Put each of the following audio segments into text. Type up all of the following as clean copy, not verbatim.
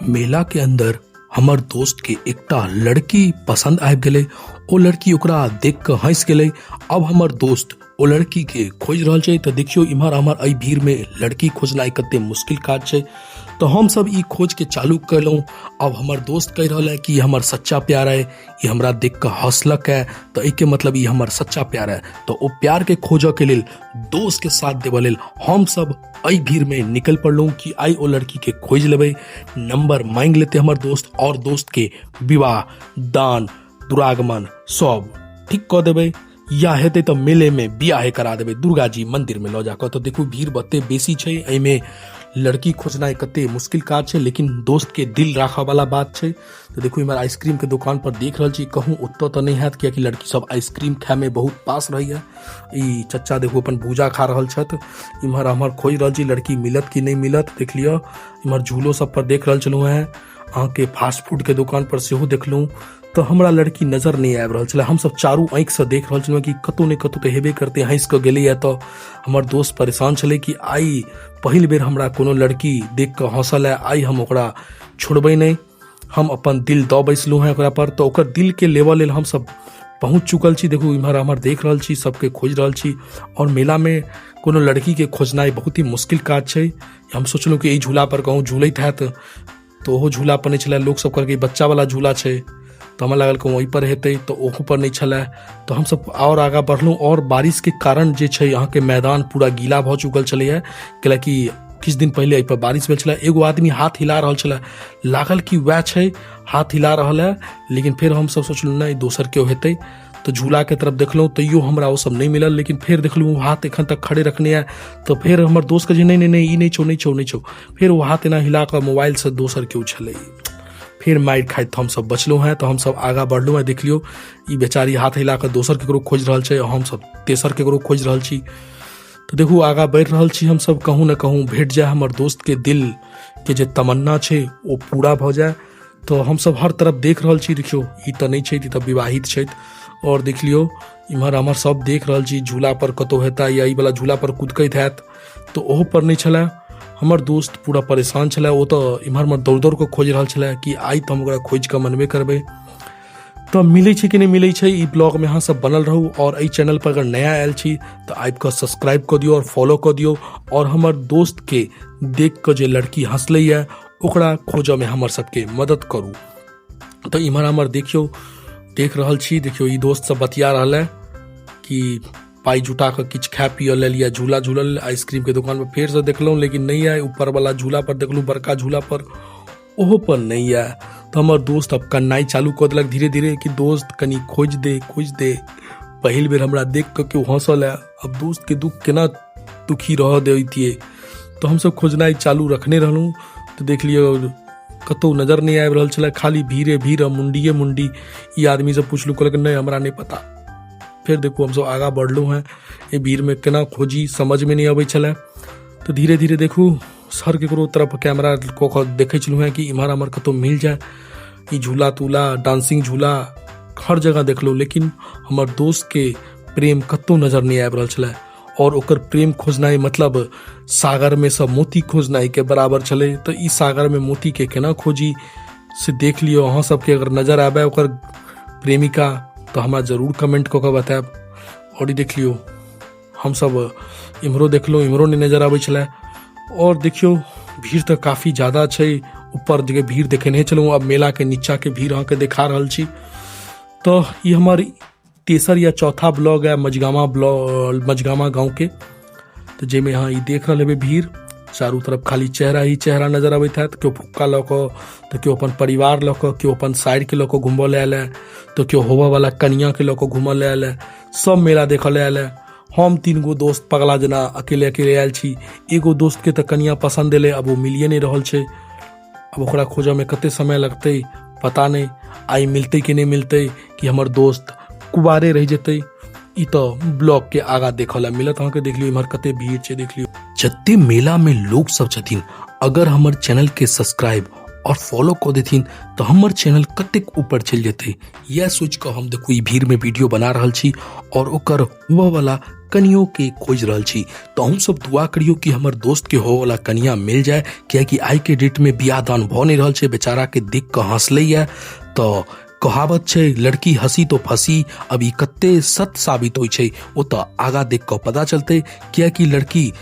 मेला के अंदर हमर दोस्त के एकटा लड़की पसंद आबि गेलै। ओ लड़की ओकरा देख के हंस गेलै। अब हमर दोस्त ओ लड़की के खोज रहल छै। तो देखियो इम्हर हमर एहि भीड़ में लड़की खोजनाइ कते मुश्किल काज छै। तो हम सब ई खोज के चालू कैलहुँ। अब हमर दोस्त कह रहा है कि ई हमर सच्चा प्यार है, ई हमरा देख के हंसलक है, तो एहि के मतलब ई हमर सच्चा प्यार है। तो ओ प्यार के खोजऽ के लेल, दोस्त के साथ देबऽ लेल हम सब एहि भीड़ में निकल पड़लहुँ कि आई ओ लड़की के खोज लेबै। नंबर मांग लेते हमर दोस्त, और दोस्त के विवाह, दान, दुरागमन सब ठीक कऽ देबै। या हेतै तो मेले में बियाहे करा देबै, दुर्गा जी मंदिर में लऽ जाकर। तो देखू भीड़ बते बेसी छै, एहिमे लड़की खोजना कते मुश्किल काज छै, लेकिन दोस्त के दिल राखऽ वाला बात छै। तो देखू इमहर आइसक्रीम के दुकान पर देख रहल छी, कहूँ ओतऽ तो नहीं हैत, कियाकि लड़की सब आइसक्रीम खाए में बहुत पास रहैया। ई चच्चा देखू अपन भूजा खा रहल छथि। इमहर हमर खोज रहल छी लड़की मिलत कि नहीं मिलत, देख लियो। इमहर झूलो सब पर देख रहल छलहुँ हैं, अहाँ के फास्ट फूड के दुकान पर सेहो देखलहुँ। तो हमरा लड़की नजर नहीं आबि रहल छलै। हम सब चारू आँखि से देख रहल छलहुँ कि कतौ ने कतौ तो हेबे करते, हंस के गेलै। तो हमर दोस्त परेशान छलै कि आई पहिल बेर हमरा कोनो लड़की देख के हंसल है, आई हम ओकरा छोड़बै नहीं। हम अपन दिल दऽ बैसलहुँ हैं ओकरा पर। तो ओकर दिल के लेवल लेल हम सब पहुँच चुकल छी। देखू इम्हर हमर देख रहल छी, सबके खोज रहल छी। और मेला में कोनो लड़की के खोजनाइ बहुत ही मुश्किल काज छै। हम सोचलहुँ कि ई झूला पर कहूँ झूलैत हैत, तो ओहो झूला पर नहीं छलै। लोग सब कहलकै बच्चा वाला झूला छै, तो हमरा लागल कि वहीं पर हेतै, तो ओहू पर नहीं छलै। तो हम सब और आगा बढ़लहुँ। और बारिश के कारण जे छै यहाँ के मैदान पूरा गीला भऽ चुकल छलैया, कैलाकि किछ दिन पहले एहि पर बारिश भेल छलै। एगो आदमी हाथ हिला रहल छलै, लागल कि वएह छै हाथ हिला रहल है। लेकिन फिर हम सब सोचलहुँ नहीं दोसर केओ हेतै। तो झूला के तरफ देखलहुँ, तैयो हमरा वो सब नहीं मिलल। लेकिन फिर देखलहुँ वो हाथ एखन तक खड़े रखने है। तो फिर हमर दोस्त के नहीं नहीं ई नहीं छौ नहीं छौ नहीं छौ, फिर वो हाथ एना हिला कऽ मोबाइल से दोसर केओ छलै। फिर माइर खाइत हम सब बचलहुँ हैं। तो हम सब आगा बढ़लहुँ हैं। देख लियो ई बेचारी हाथ हिला कऽ दोसर केकरो खोज रहल छै, हम सब तेसर केकरो खोज रहल छी। तो देखू आगा बढ़ि रहल छी हम सब, कहूँ न कहूँ भेट जाए हमर दोस्त के दिल के जे तमन्ना छै वो पूरा भऽ जाए। तो हम सब हर तरफ देख रहल छी। देखियो ई तऽ नहीं छै, ई तऽ विवाहित छै। और देख लियो इम्हर हमर सब देख रहल छी झूला पर कतौ हेता, या ई वाला झूला पर कूदकैत हैत, तो ओहो पर नहीं छलै। हमर दोस्त पूरा परेशान छलै। वो तो इम्हर में दौड़ दौड़ के खोज रहल छलै कि आई तो हम ओकरा खोज के मनबे करबै। तो मिलै छै कि नहीं मिलै छै, ई ब्लॉग में अहाँ सब बनल रहू। और एहि चैनल पर अगर नया आयल छी तो आबि कऽ सब्सक्राइब कऽ दियौ और फॉलो कऽ दियौ। और हमर दोस्त के देख कऽ जे लड़की हंसलैया ओकरा खोजऽ में हमर सबके मदद करू। तो इम्हर हमर देखियो देख रहल छी, देखियो ई दोस्त सब बतिया रहल है कि पाई जुटा के किछ खाए पिय लेल या झूला झूलल। आइसक्रीम के दुकान पर फिर से देखलहुँ, लेकिन नहीं आए। ऊपर वाला झूला पर देखलहुँ, बड़का झूला पर, ओहो पर नहीं आए। तो हमर दोस्त अब कन्नाई चालू कऽ देलक धीरे धीरे कि दोस्त कनी खोज दे खोज दे। पहिल बेर हमरा देख के केओ हंसल है, अब दोस्त के दुख केना दुखी रह दैतियै। तो हम सब खोजनाइ चालू रखने रहलहुँ। तो देख लियो कतौ नजर नहीं आबि रहल छलै, खाली भीड़े भीड़, मुंडिये मुंडी। ई आदमी से पूछलू, कहलक नहीं हमरा नहीं पता। फिर देखू हम सब आगा बढ़लहुँ हैं। ए भीड़ में केना खोजी समझ में नहीं अबै छलै। तो धीरे धीरे देखू सर केकरो तरफ कैमरा को देखै छलहुँ हैं कि इम्हर हमर कतौ मिल जाए। ई झूला तूला, डांसिंग झूला हर जगह देखलहुँ, लेकिन हमर दोस्त के प्रेम कतौ नजर नहीं आबि रहल छलै। और ओकर प्रेम खोजनाइ मतलब सागर में से मोती खोजनाइ के बराबर छलै। तो ई सागर में मोती के केना खोजी से देख लियो। अहाँ सबके अगर नजर आबे ओकर प्रेमिका तो हमरा जरूर कमेंट कऽ के बताएब। और ई देख लियो हम सब इम्हरो देखलहुँ, इम्हरो नहीं नजर आबै छलै। और देखियो भीड़ तो काफी ज्यादा छै। ऊपर जगह भीड़ देखेने छलहुँ, अब मेला के नीचा के भीड़ अहाँ के देखा रहल छी। तो ये हमारी तेसर या चौथा ब्लॉग है मझगामा गाँव के। तो जेमे यहाँ ई देख रहे भीड़, चारू तरफ खाली चेहरा ही चेहरा नजर आबैत हैत। केओ फुक्का लऽ कऽ, तो केओ अपन परिवार लऽ कऽ, केओ अपन साइड के लऽ कऽ घूमऽ ले आयल है, तो केओ होबऽ वाला कनिया के लऽ कऽ घूमऽ ले आयल है। सब मेला देखऽ ले आयल है। हम 3 गो दोस्त पगला जना अकेले अकेले आयल छी। एगो दोस्त के तो कनिया पसंद एले, अब वो मिलिए नहीं रहल छै। अब ओकरा खोजऽ में कते समय लगतै पता नहीं, आई मिलतै कि नहीं मिलतै, कि हमर दोस्त कुबारे रह जेतै। ई तो ब्लॉग के आगा देखऽ ला मिलत अहाँ के। देख लियो इम्हर कते भीड़ छै, देख लियो जते मेला में लोग सब छथिन। अगर हमर चैनल के सब्सक्राइब और फॉलो कऽ देथिन तो हमर चैनल कतेक ऊपर चल जेतै। यह सोच कऽ हम देखू ई भीड़ में वीडियो बना रहल छी। और ओकर हुआ वाला कनियों के खोज रहल छी। तो हम सब दुआ करियो कि हमर दोस्त के हो वाला कनिया मिल जाए, क्या कि आज के डेट में बियाह दान भ नहीं रहल छे, बेचारा के देख के हंसलैया। तो कहावत छे लड़की हंसी तो फंसी, अब ई कत्ते सत साबित होई छे वो तो आगा देख के पता चलते, क्या कि लड़की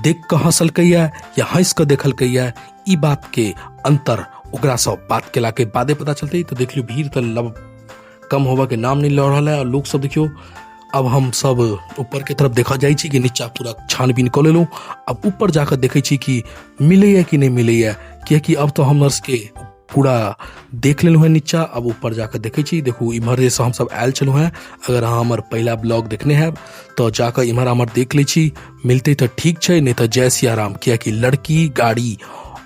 देख के हंसलकैया या हंस के देखलकैया, ई बात के अंतर ओकरा सब बात केला के बादे पता चलते। तो देख लियो भीड़ तो लब कम होवा के नाम नहीं ले रहा है और लोग सब देखियो। अब हम सब ऊपर के तरफ देखा जाए कि नीचा पूरा छानबीन कर लेलू, अब ऊपर जाकर देखे छी कि मिले कि नहीं मिले, क्या अब तो हम नर्स के पूरा देख लेलू है नीचा। अब ऊपर जाकर देखे छी, देखू इम्हर से हम सब आयल चलू हैं। अगर हाँ हमार पहला ब्लॉग देखने हैं तो जाकर इम्हर हमार देख ले छी, मिलते तो ठीक है, नहीं तो जय सिया राम। क्या कि लड़की गाड़ी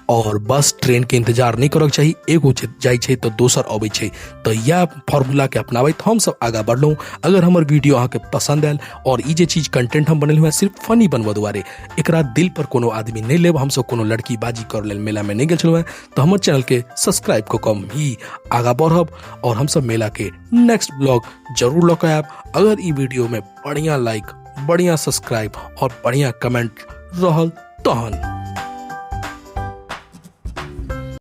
और बस ट्रेन के इंतजार नहीं करक चाहिए, एगो जाय छे तो दोसर अबै छे। तो यह फॉर्मूला के अपनावे तो हम सब आगा बढ़लू। अगर हमार वीडियो अहाँ के पसंद आयल और ई जे चीज कंटेंट हम बनल हुए सिर्फ फनी बनवा दुआरे, एकरा दिल पर कोनो आदमी नहीं लेब। हम सब कोनो लड़की बाजी कर लेल मेला में नहीं गेल छलू, तो हमर चैनल के सब्सक्राइब को कम ही आगा बढ़ब और हम सब मेला के नेक्स्ट ब्लॉग जरूर लौक आयब। अगर ई वीडियो में बढ़िया लाइक, बढ़िया सब्सक्राइब और बढ़िया कमेंट रहल तहन